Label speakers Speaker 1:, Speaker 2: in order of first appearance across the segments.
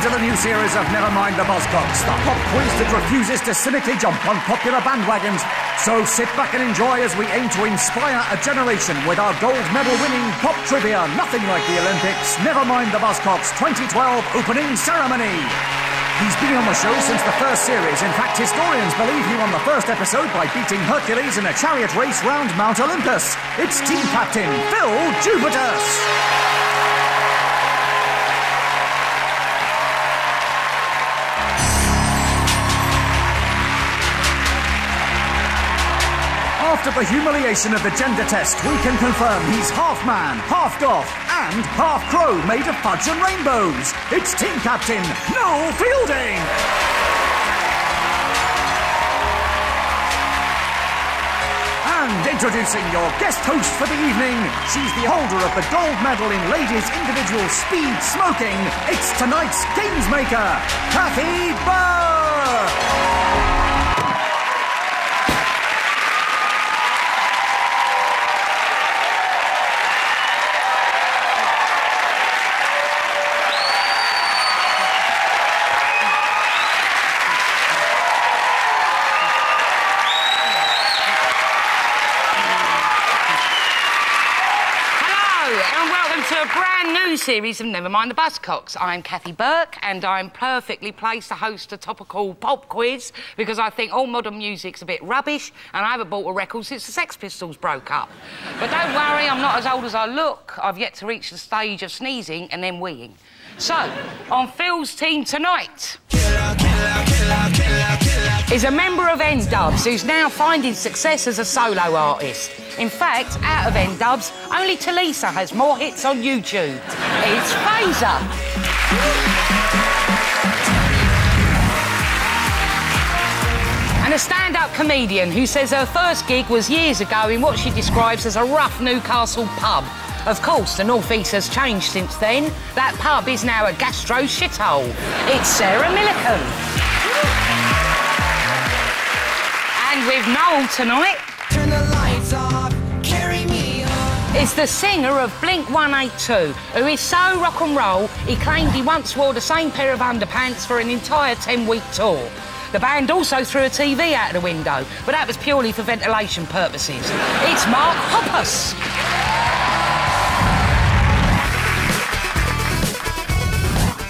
Speaker 1: to the new series of Never Mind the Buzzcocks, the pop quiz that refuses to cynically jump on popular bandwagons. So sit back and enjoy as we aim to inspire a generation with our gold medal-winning pop trivia, nothing like the Olympics. Never Mind the Buzzcocks 2012 opening ceremony. He's been on the show since the first series. In fact, historians believe he won the first episode by beating Hercules in a chariot race round Mount Olympus. It's team captain Phil Jupitus. After the humiliation of the gender test, we can confirm he's half man, half goth, and half crow made of fudge and rainbows. It's team captain Noel Fielding. And introducing your guest host for the evening, she's the holder of the gold medal in ladies' individual speed smoking. It's tonight's games maker, Kathy Burr.
Speaker 2: Series of Never Mind the Buzzcocks. I'm Kathy Burke and I'm perfectly placed to host a topical pop quiz because I think all modern music's a bit rubbish and I haven't bought a record since the Sex Pistols broke up. But don't worry, I'm not as old as I look. I've yet to reach the stage of sneezing and then weeing. So, on Phil's team tonight is a member of N-Dubs who's now finding success as a solo artist. In fact, out of N-Dubs, only Talisa has more hits on YouTube. It's Fazer. And a stand-up comedian who says her first gig was years ago in what she describes as a rough Newcastle pub. Of course, the North East has changed since then. That pub is now a gastro shithole. It's Sarah Millican. And with Noel tonight... Turn the lights off, carry me on. Is the singer of Blink-182, who is so rock and roll, he claimed he once wore the same pair of underpants for an entire 10-week tour. The band also threw a TV out of the window, but that was purely for ventilation purposes. It's Mark Hoppus.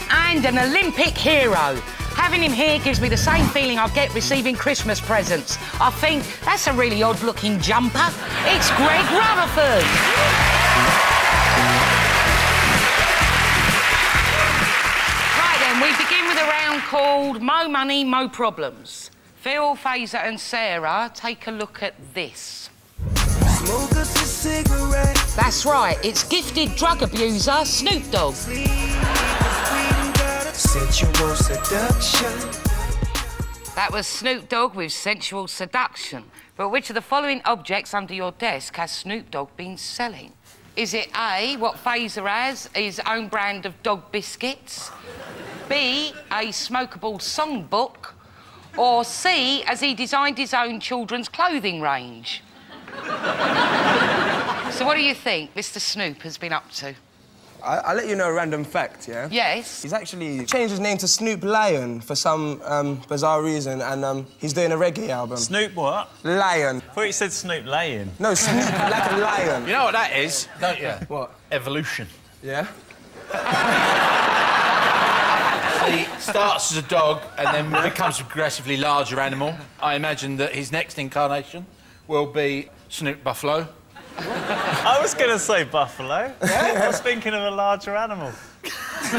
Speaker 2: And an Olympic hero. Having him here gives me the same feeling I get receiving Christmas presents. I think, that's a really odd-looking jumper. It's Greg Rutherford. Right then, we begin with a round called Mo Money, Mo Problems. Phil, Fazer and Sarah, take a look at this. Smoke us a cigarette. That's right, it's gifted drug abuser Snoop Dogg. Sensual seduction. That was Snoop Dogg with Sensual Seduction. But which of the following objects under your desk has Snoop Dogg been selling? Is it A, what Fazer has, his own brand of dog biscuits? B, a smokable songbook? Or C, has he designed his own children's clothing range? So what do you think Mr. Snoop has been up to?
Speaker 3: I'll let you know a random fact, yeah?
Speaker 2: Yes?
Speaker 3: He's actually changed his name to Snoop Lion for some bizarre reason, and he's doing a reggae album.
Speaker 4: Snoop what?
Speaker 3: Lion.
Speaker 4: I thought you said Snoop Lion.
Speaker 3: No, Snoop like a lion.
Speaker 5: You know what that is, don't you?
Speaker 3: What?
Speaker 5: Evolution.
Speaker 3: Yeah?
Speaker 5: He starts as a dog and then becomes a progressively larger animal. I imagine that his next incarnation will be Snoop Buffalo.
Speaker 4: I was going to say buffalo. Yeah? I was thinking of a larger animal.
Speaker 2: So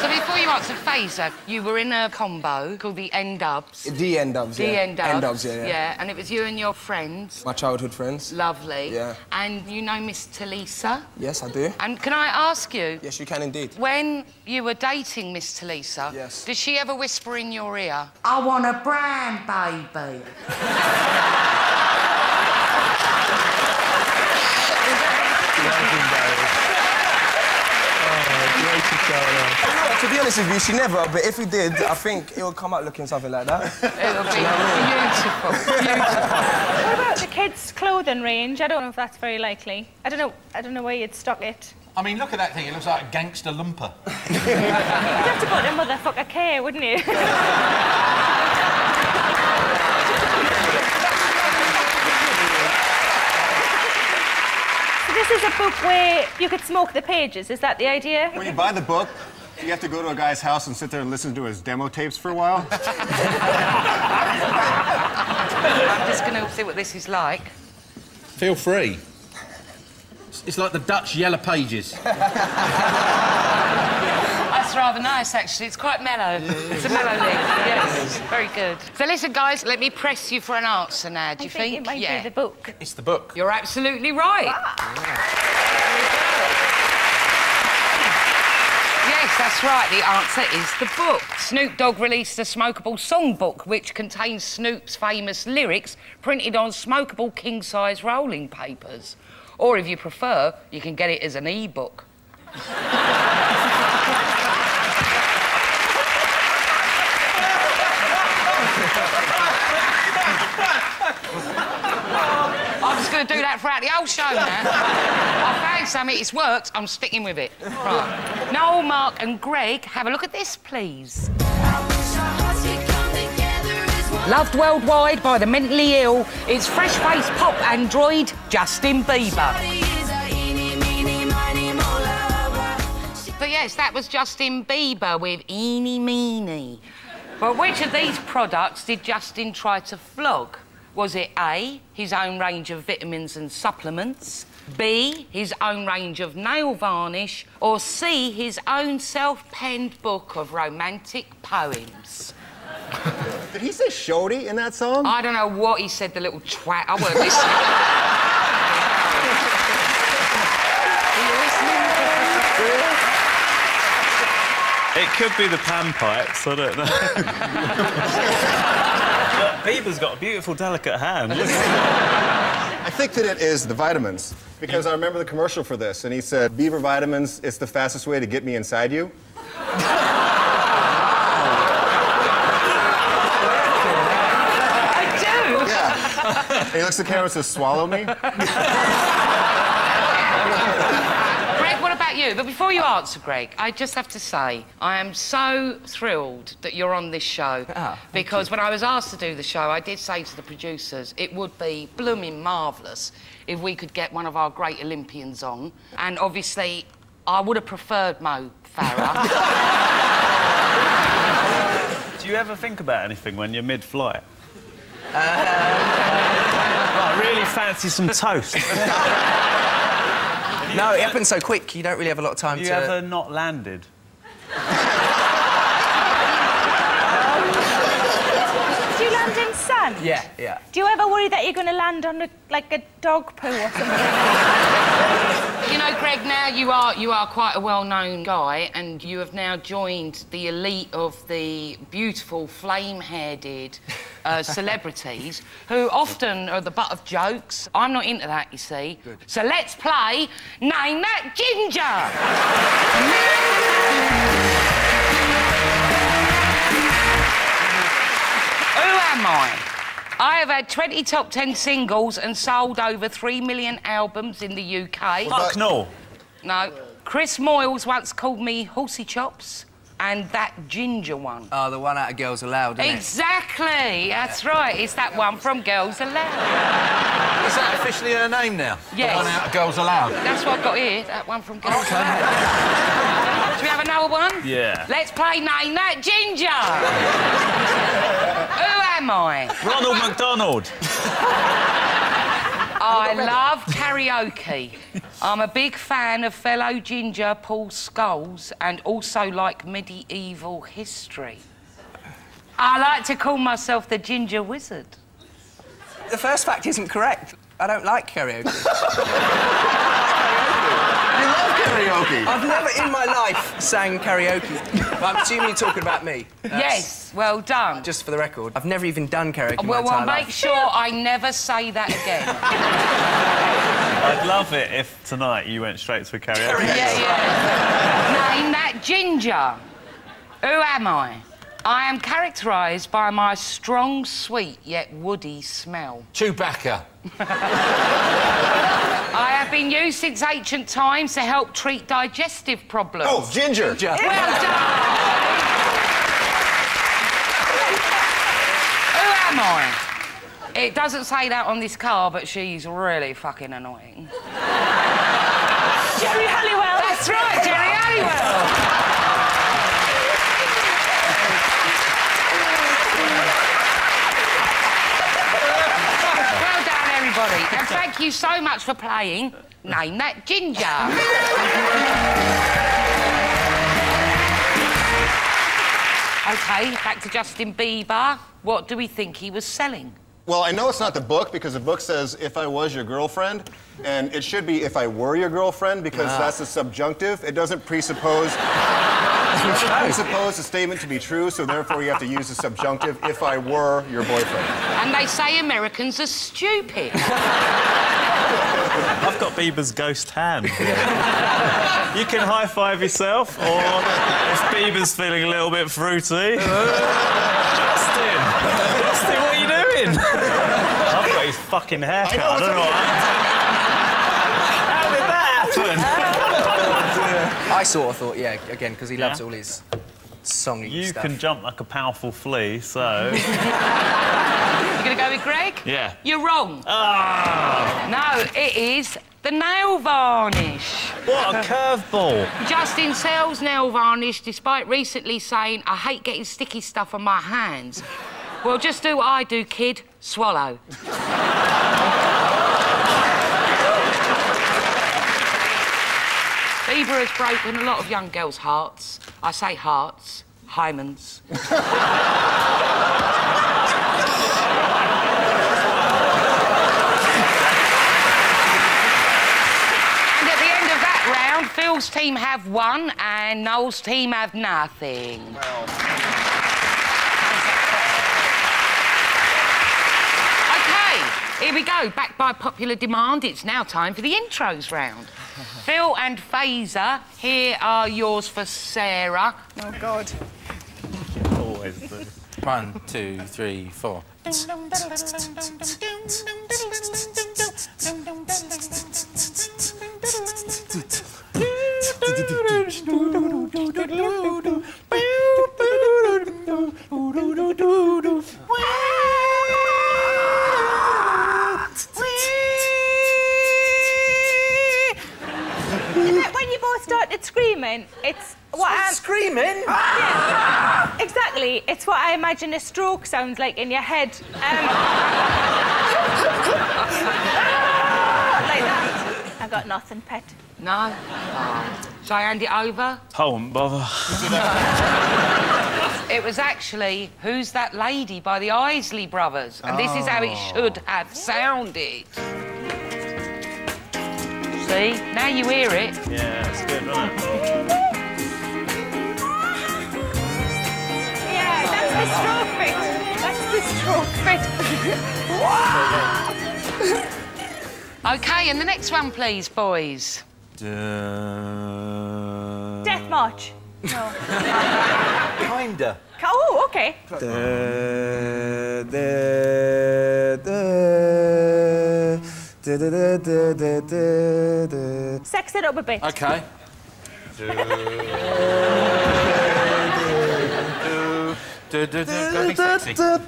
Speaker 2: before you answered Fazer, you were in a combo called the N-Dubs.
Speaker 3: The N-Dubs, yeah.
Speaker 2: The N-Dubs.
Speaker 3: N-Dubs, yeah.
Speaker 2: Yeah, and it was you and your friends.
Speaker 3: My childhood friends.
Speaker 2: Lovely.
Speaker 3: Yeah.
Speaker 2: And you know Miss Talisa?
Speaker 3: Yes, I do.
Speaker 2: And can I ask you...
Speaker 3: Yes, you can indeed.
Speaker 2: When you were dating Miss Talisa...
Speaker 3: Yes.
Speaker 2: Did she ever whisper in your ear, I want a brown baby?
Speaker 3: To be honest with you, she never, but if he did, I think it would come out looking something like that.
Speaker 2: It would be beautiful, beautiful.
Speaker 6: What about the kids' clothing range? I don't know if that's very likely. I don't know where you'd stock it.
Speaker 5: I mean, look at that thing. It looks like a gangster lumper.
Speaker 6: You'd have to put a motherfucker K, wouldn't you? So this is a book where you could smoke the pages. Is that the idea?
Speaker 7: When you buy the book, you have to go to a guy's house and sit there and listen to his demo tapes for a while.
Speaker 2: I'm just going to see what this is like.
Speaker 5: Feel free. It's like the Dutch Yellow Pages.
Speaker 2: That's rather nice, actually. It's quite mellow. It's a mellow leaf, yes. Very good. So listen, guys, let me press you for an answer now, do you think?
Speaker 6: It might be the book.
Speaker 5: It's the book.
Speaker 2: You're absolutely right. Yes, that's right. The answer is the book. Snoop Dogg released a smokable songbook which contains Snoop's famous lyrics printed on smokable king-size rolling papers. Or, if you prefer, you can get it as an e-book. I'm just going to do that throughout the whole show now. I found something, it's worked, I'm sticking with it. Right. Noel, Mark and Greg, have a look at this, please. Loved worldwide by the mentally ill, it's fresh-faced pop android Justin Bieber. But yes, that was Justin Bieber with Eeny Meeny. But which of these products did Justin try to flog? Was it A, his own range of vitamins and supplements, B, his own range of nail varnish, or C, his own self-penned book of romantic poems?
Speaker 7: Did he say shorty in that song?
Speaker 2: I don't know what he said, the little twat. I weren't listening.
Speaker 4: It could be the panpipes, I don't know. But Bieber's got a beautiful, delicate hand.
Speaker 7: I think that it is the vitamins, because I remember the commercial for this, and he said, Bieber vitamins, it's the fastest way to get me inside you. Yeah. And he looks at the camera and says, swallow me.
Speaker 2: Greg, what about you? But before you answer, Greg, I just have to say, I am so thrilled that you're on this show. Because when I was asked to do the show, I did say to the producers, it would be blooming marvellous if we could get one of our great Olympians on. And obviously, I would have preferred Mo Farah.
Speaker 4: Do you ever think about anything when you're mid-flight? I really fancy some toast.
Speaker 3: No, it happens so quick, you don't really have a lot of time to...
Speaker 4: Have you ever not landed?
Speaker 6: Do you land in sand?
Speaker 3: Yeah, yeah.
Speaker 6: Do you ever worry that you're going to land on, like, a dog poo or something?
Speaker 2: You know, Greg, now you are quite a well-known guy, and you have now joined the elite of the beautiful, flame-haired celebrities who often are the butt of jokes. I'm not into that, you see. Good. So let's play Name That Ginger! Who am I? I have had 20 top 10 singles and sold over 3 million albums in the UK.
Speaker 4: Fuck no.
Speaker 2: No. Chris Moyles once called me Horsey Chops, and that ginger one.
Speaker 3: Oh, the one out of Girls Aloud, isn't
Speaker 2: Exactly! That's right. It's that one from Girls Aloud.
Speaker 5: Is that officially her name now?
Speaker 2: Yes.
Speaker 5: The one out of Girls Aloud?
Speaker 2: That's what I've got here, that one from Girls Aloud. Should we have another one?
Speaker 4: Yeah.
Speaker 2: Let's play Name That Ginger! Who am I?
Speaker 4: Ronald McDonald.
Speaker 2: I love karaoke. I'm a big fan of fellow ginger Paul Scholes and also like medieval history. I like to call myself the Ginger Wizard.
Speaker 3: The first fact isn't correct. I don't like karaoke.
Speaker 7: You love karaoke.
Speaker 3: I've never in my life sang karaoke. But I'm assuming you're talking about me.
Speaker 2: Yes, well done.
Speaker 3: Just for the record, I've never even done karaoke in my
Speaker 2: Well,
Speaker 3: entire
Speaker 2: I'll make
Speaker 3: life.
Speaker 2: sure I never say that again.
Speaker 4: I'd love it if tonight you went straight to a karaoke.
Speaker 2: Yeah. Name that ginger. Who am I? I am characterised by my strong, sweet, yet woody smell.
Speaker 5: Chewbacca.
Speaker 2: I have been used since ancient times to help treat digestive problems.
Speaker 7: Oh, ginger.
Speaker 2: Well done! Who am I? It doesn't say that on this car, but she's really fucking annoying.
Speaker 6: Jerry Halliwell.
Speaker 2: That's right, Jerry Halliwell. Well done, everybody. And thank you so much for playing Name That Ginger. OK, back to Justin Bieber. What do we think he was selling?
Speaker 7: Well, I know it's not the book because the book says if I was your girlfriend, and it should be if I were your girlfriend because that's a subjunctive. It doesn't presuppose a statement to be true, so therefore you have to use the subjunctive if I were your boyfriend.
Speaker 2: And they say Americans are stupid.
Speaker 4: I've got Bieber's ghost hand. You can high-five yourself, or if Bieber's feeling a little bit fruity... Justin, what are you doing? I've got his fucking haircut. I don't know what How did that happen?
Speaker 3: I sort of thought, yeah, again, because he loves all his songy stuff.
Speaker 4: You can jump like a powerful flea, so...
Speaker 2: You're going to go with Greg?
Speaker 4: Yeah.
Speaker 2: You're wrong.
Speaker 4: Ah!
Speaker 2: No, it is the nail varnish.
Speaker 4: What a curveball.
Speaker 2: Justin sells nail varnish despite recently saying, I hate getting sticky stuff on my hands. Well, just do what I do, kid. Swallow. Bieber has broken a lot of young girls' hearts. I say hearts, hymens. And at the end of that round, Phil's team have won and Noel's team have nothing.
Speaker 3: Well...
Speaker 2: Here we go, back by popular demand, it's now time for the intros round. Phil and Fazer, here are yours for Sarah.
Speaker 6: Oh, God.
Speaker 4: Always do.
Speaker 5: 1, 2, 3, 4.
Speaker 6: When you both started screaming, it's what I'm...
Speaker 3: Screaming?
Speaker 6: Yeah, exactly. It's what I imagine a stroke sounds like in your head. Like that. I got nothing, pet.
Speaker 2: No? Oh. Shall I hand it over?
Speaker 4: I won't bother.
Speaker 2: It was actually Who's That Lady by the Isley Brothers. And this is how it should have sounded. See? Now you hear it.
Speaker 4: Yeah, it's good, isn't it?
Speaker 6: Yeah, that's the stroke bit. That's the stroke bit.
Speaker 2: OK, and the next one, please, boys.
Speaker 6: Death March. No.
Speaker 3: Kinda.
Speaker 6: Oh, OK. Sex it up a bit.
Speaker 5: OK. Go be sexy. So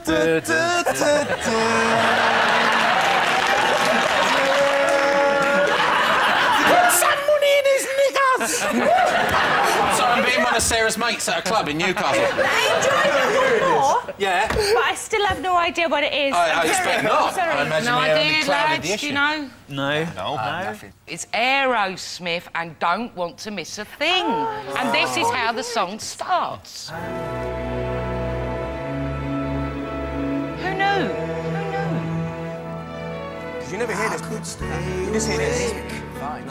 Speaker 5: I'm being one of Sarah's mates at a club in Newcastle.
Speaker 6: I enjoyed it before,
Speaker 5: Yeah.
Speaker 6: but I still have no idea what it is.
Speaker 5: I expect not.
Speaker 6: Sorry.
Speaker 5: I imagine
Speaker 2: No
Speaker 5: we only
Speaker 2: idea,
Speaker 5: clouded
Speaker 2: lads,
Speaker 5: the
Speaker 2: do
Speaker 5: issue.
Speaker 2: you know?
Speaker 4: No.
Speaker 5: No, nothing.
Speaker 2: It's Aerosmith and Don't Want to Miss a Thing. And this is how the song starts. Who knew?
Speaker 3: Did you never hear this? You just hear this. Fine,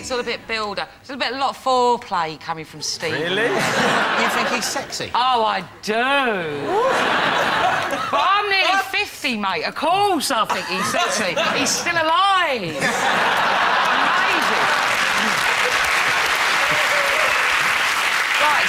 Speaker 2: It's all a bit builder. It's a lot of foreplay coming from Steve.
Speaker 4: Really?
Speaker 5: You think he's sexy?
Speaker 2: Oh, I do. But I'm nearly 50, mate. Of course I think he's sexy. He's still alive. Amazing. Right,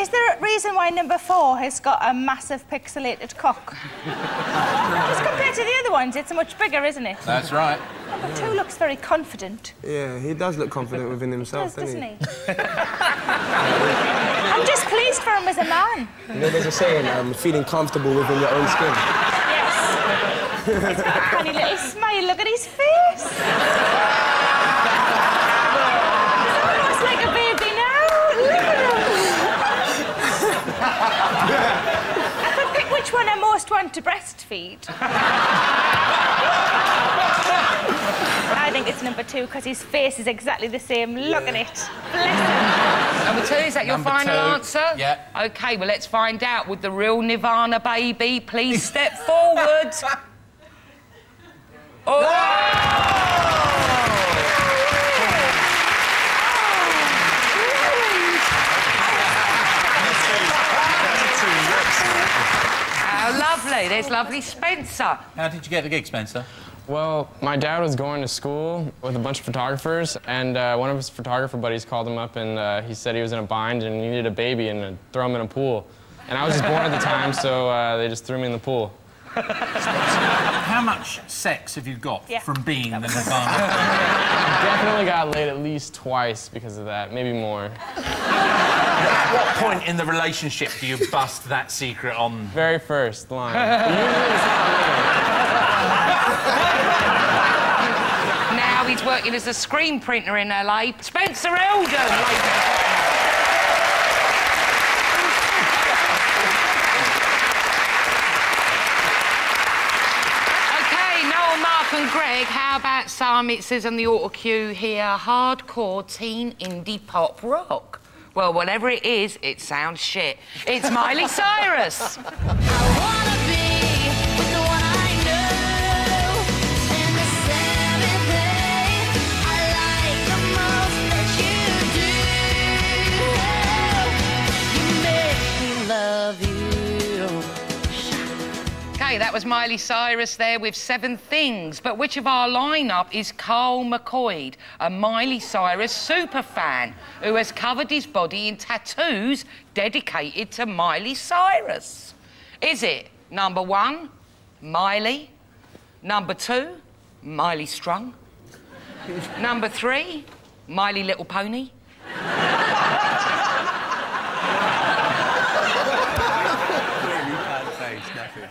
Speaker 6: Is there a reason why number 4 has got a massive pixelated cock? Just compared to the other ones, it's much bigger, isn't it?
Speaker 5: That's right.
Speaker 6: Number 2 looks very confident.
Speaker 3: Yeah, he does look confident within himself,
Speaker 6: doesn't he? I'm just pleased for him as a man.
Speaker 3: You know, there's a saying, feeling comfortable within your own skin.
Speaker 6: Yes. He's got a funny little smile. Look at his face. He's almost like a baby now. Look at him. I could pick which one I most want to breastfeed. I think it's number 2 because his face is exactly the same. Look at it. Bless him.
Speaker 2: Number 2, is that your
Speaker 5: Number
Speaker 2: final
Speaker 5: 2.
Speaker 2: answer?
Speaker 5: Yeah.
Speaker 2: OK, well, let's find out. Would the real Nirvana baby please step forward? Oh! How lovely. There's lovely Spencer.
Speaker 5: How did you get the gig, Spencer?
Speaker 8: Well, my dad was going to school with a bunch of photographers, and one of his photographer buddies called him up, and he said he was in a bind and needed a baby and throw him in a pool. And I was just born at the time, so they just threw me in the pool.
Speaker 5: How much sex have you got from being the Nirvana?
Speaker 8: I definitely got laid at least twice because of that, maybe more.
Speaker 5: At what point in the relationship do you bust that secret on?
Speaker 8: Very first line. Usually it's not
Speaker 2: Now he's working as a screen printer in LA. Spencer Eldon. And Greg, how about some, it says on the auto cue here, hardcore teen indie pop rock? Well, whatever it is, it sounds shit. It's Miley Cyrus.
Speaker 9: I wanna be with the one I know, and the 7th day I like the most that you do. You make me love you.
Speaker 2: Okay, that was Miley Cyrus there with 7 Things. But which of our lineup is Carl McCoy, a Miley Cyrus super fan who has covered his body in tattoos dedicated to Miley Cyrus? Is it number 1, Miley? Number 2, Miley Strung? Number 3, Miley Little Pony?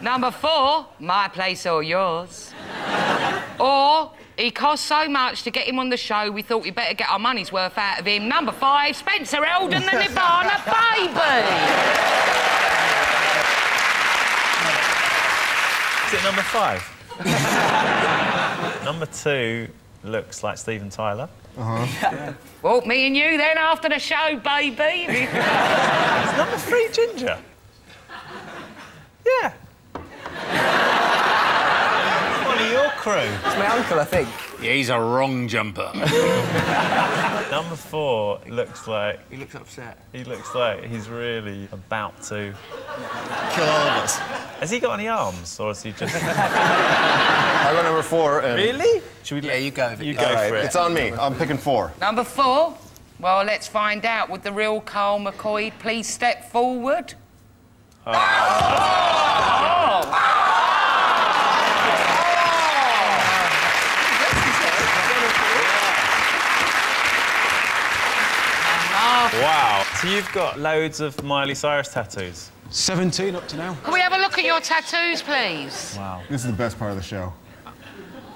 Speaker 2: Number 4, My Place or Yours. Or, he cost so much to get him on the show, we thought we'd better get our money's worth out of him. Number 5, Spencer Eldon, the Nirvana baby.
Speaker 4: Is it number 5? Number 2 looks like Steven Tyler.
Speaker 2: Yeah. Well, me and you then after the show, baby.
Speaker 4: Is number 3 Ginger? Yeah. One of your crew.
Speaker 3: It's my uncle, I think.
Speaker 5: Yeah, he's a wrong jumper.
Speaker 4: Number 4 looks like...
Speaker 3: He looks upset.
Speaker 4: He looks like he's really about to...
Speaker 7: Kill all of us.
Speaker 4: Has he got any arms, or is he just...
Speaker 7: I got number 4 and...
Speaker 4: Really? Should we
Speaker 3: Yeah, you go.
Speaker 4: You go for it.
Speaker 7: It's on me. I'm picking 4.
Speaker 2: Number 4? Well, let's find out. Would the real Carl McCoy please step forward?
Speaker 4: Oh. Wow. So you've got loads of Miley Cyrus tattoos?
Speaker 10: 17 up to now.
Speaker 2: Can we have a look at your tattoos, please?
Speaker 4: Wow.
Speaker 7: This is the best part of the show.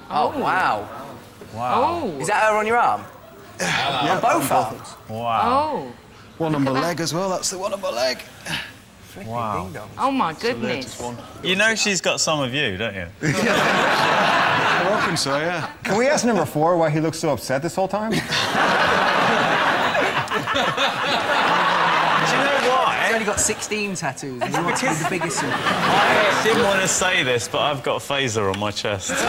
Speaker 3: Oh, wow.
Speaker 4: Wow.
Speaker 2: Oh.
Speaker 3: Is that her on your arm? Yeah, both arms.
Speaker 4: Wow.
Speaker 2: Oh.
Speaker 10: One on my leg as well, that's the one on my leg.
Speaker 4: Wow.
Speaker 2: Oh, my goodness.
Speaker 4: You know she's got some of you, don't you?
Speaker 10: I reckon so, yeah.
Speaker 7: Can we ask number 4 why he looks so upset this whole time?
Speaker 4: Do you know why?
Speaker 3: He's only got 16 tattoos and he wants to be the biggest one.
Speaker 4: I didn't want to say this, but I've got a phaser on my chest.
Speaker 3: You know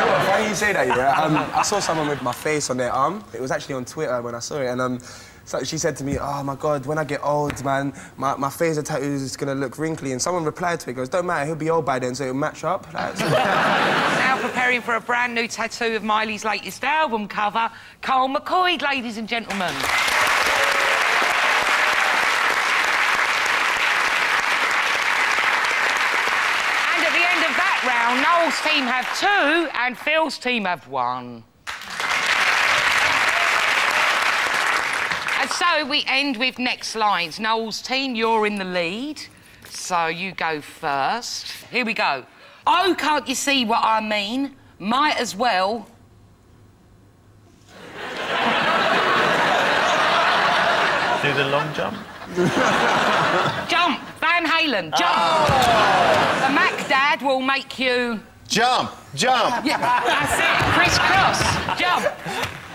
Speaker 3: what, why do you say that, yeah? I saw someone with my face on their arm. It was actually on Twitter when I saw it, and so she said to me, oh, my God, when I get old, man, my phaser tattoo is going to look wrinkly. And someone replied to it, goes, don't matter, he'll be old by then, so it'll match up. Like, so.
Speaker 2: Now preparing for a brand new tattoo of Miley's latest album cover, Carl McCoy, ladies and gentlemen. Now, Noel's team have 2 and Phil's team have 1. And so we end with next lines. Noel's team, you're in the lead, so you go first. Here we go. Oh, can't you see what I mean? Might as well...
Speaker 4: Do the long jump.
Speaker 2: Jump! Van Halen, jump!
Speaker 7: Oh.
Speaker 2: The Mac Dad will make you...
Speaker 7: Jump! Jump!
Speaker 2: Yeah, that's it. Crisscross. Jump.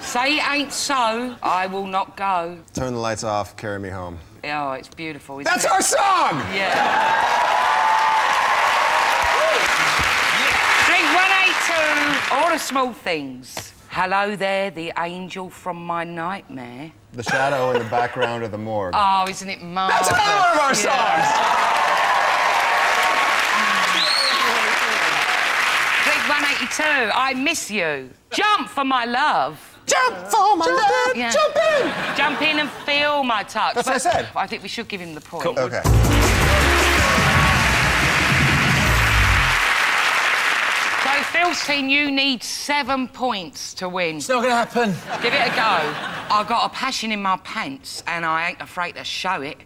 Speaker 2: Say it ain't so, I will not go.
Speaker 7: Turn the lights off, carry me home.
Speaker 2: Oh, it's beautiful. Isn't
Speaker 7: That's
Speaker 2: it?
Speaker 7: our song!
Speaker 2: Yeah. Drink 182, all the small things. Hello there, the angel from my nightmare.
Speaker 7: The shadow in the background of the morgue.
Speaker 2: Oh, isn't it marvellous?
Speaker 3: That's another one of our songs!
Speaker 2: Drink 182, I miss you. Jump for my love.
Speaker 3: Jump for my love!
Speaker 2: Yeah.
Speaker 3: Jump in!
Speaker 2: Jump in and feel my touch.
Speaker 7: That's what I said.
Speaker 2: I think we should give him the point.
Speaker 7: Cool. Okay.
Speaker 2: So, Phil's team, you need 7 points to win.
Speaker 5: It's not going to happen.
Speaker 2: Give it a go. I've got a passion in my pants and I ain't afraid to show it.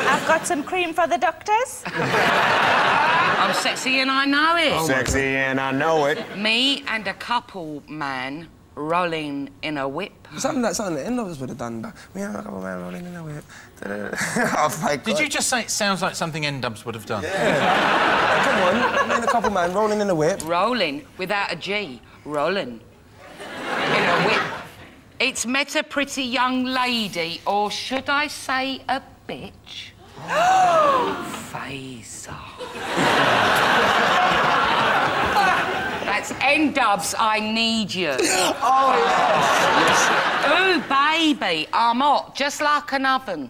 Speaker 6: I've got some cream for the doctors.
Speaker 2: I'm sexy and I know it.
Speaker 7: Sexy and I know it.
Speaker 2: Me and a couple man rolling in a whip.
Speaker 3: Something that the end of us would have done, but we have a couple man rolling in a whip. Oh my God.
Speaker 5: Did you just say it sounds like something N-Dubs would have done?
Speaker 3: Yeah. Come on, me and a couple man rolling in a whip.
Speaker 2: Rolling without a G. Rolling in a whip. It's met a pretty young lady, or should I say a bitch? Phaser. That's N-Dubs, I need you.
Speaker 3: Oh, yes.
Speaker 2: Ooh, baby, I'm hot, just like an oven.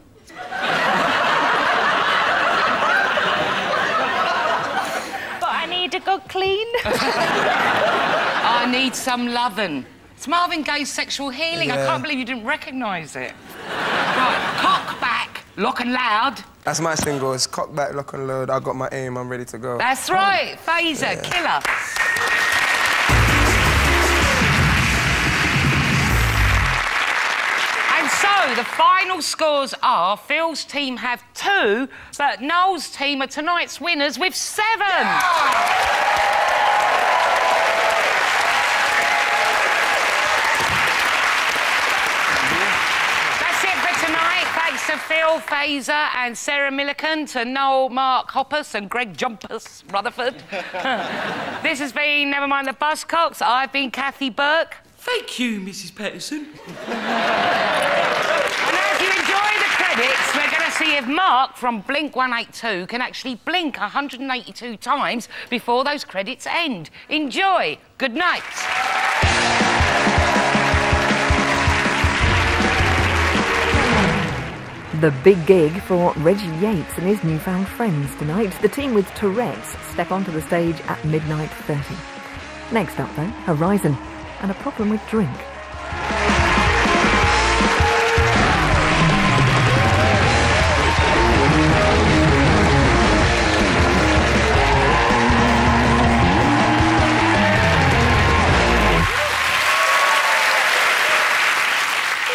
Speaker 6: But I need to go clean.
Speaker 2: I need some lovin'. It's Marvin Gaye's Sexual Healing. I
Speaker 3: Yeah.
Speaker 2: can't believe you didn't recognise it. Right, cock back, lock and loud.
Speaker 3: That's my single. It's cock back, lock and load. I got my aim, I'm ready to go.
Speaker 2: That's right, Phaser, killer. And so, the final scores are Phil's team have 2, but Noel's team are tonight's winners with 7. That's it for tonight. Thanks to Phil Phaser and Sarah Millican, to Noel, Mark Hoppus and Greg Jumpus Rutherford. This has been Never Mind the Buzzcocks. I've been Kathy Burke.
Speaker 11: Thank you, Mrs. Patterson.
Speaker 2: And as you enjoy the credits, we're going to see if Mark from Blink 182 can actually blink 182 times before those credits end. Enjoy. Good night.
Speaker 12: The big gig for Reggie Yates and his newfound friends tonight. The team with Tourette's step onto the stage at midnight 30. Next up, though, Horizon and a problem with drink.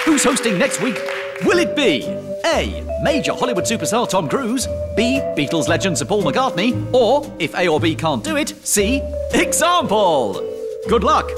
Speaker 11: Who's hosting next week? Will it be A, major Hollywood superstar Tom Cruise, B, Beatles legend Sir Paul McCartney, or, if A or B can't do it, C, example? Good luck!